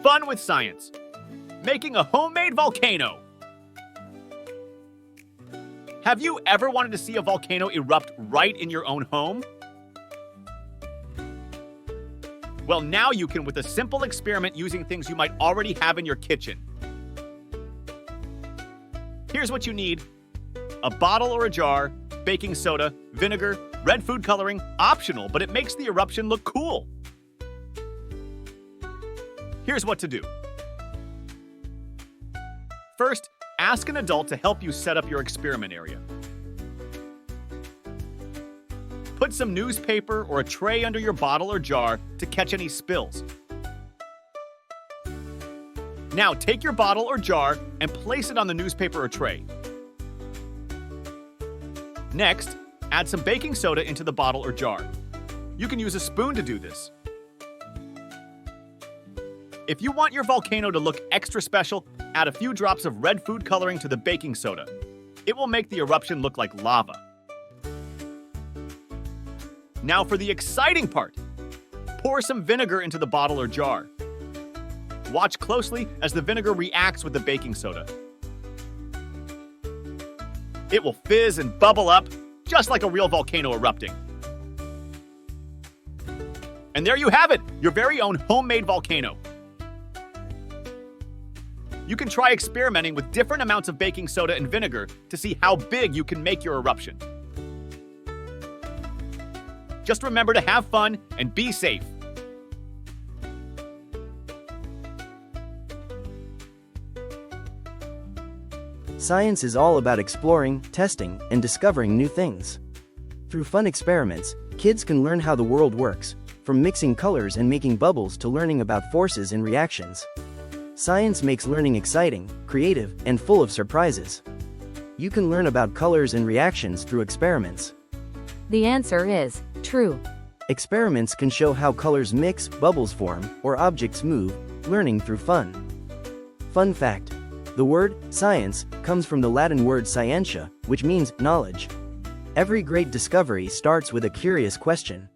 fun with science. Making a homemade volcano. Have you ever wanted to see a volcano erupt right in your own home? Well, now you can with a simple experiment using things you might already have in your kitchen. Here's what you need: a bottle or a jar, baking soda, vinegar, red food coloring, optional, but it makes the eruption look cool. Here's what to do. First, ask an adult to help you set up your experiment area. Put some newspaper or a tray under your bottle or jar to catch any spills. Now take your bottle or jar and place it on the newspaper or tray. Next, add some baking soda into the bottle or jar. You can use a spoon to do this. If you want your volcano to look extra special, add a few drops of red food coloring to the baking soda. It will make the eruption look like lava. Now for the exciting part. Pour some vinegar into the bottle or jar. Watch closely as the vinegar reacts with the baking soda. It will fizz and bubble up, just like a real volcano erupting. And there you have it, your very own homemade volcano. You can try experimenting with different amounts of baking soda and vinegar to see how big you can make your eruption. Just remember to have fun and be safe. Science is all about exploring, testing, and discovering new things. Through fun experiments, kids can learn how the world works, from mixing colors and making bubbles to learning about forces and reactions. Science makes learning exciting, creative, and full of surprises. You can learn about colors and reactions through experiments. The answer is true. Experiments can show how colors mix, bubbles form, or objects move, learning through fun. Fun fact: the word science comes from the Latin word scientia, which means knowledge. Every great discovery starts with a curious question.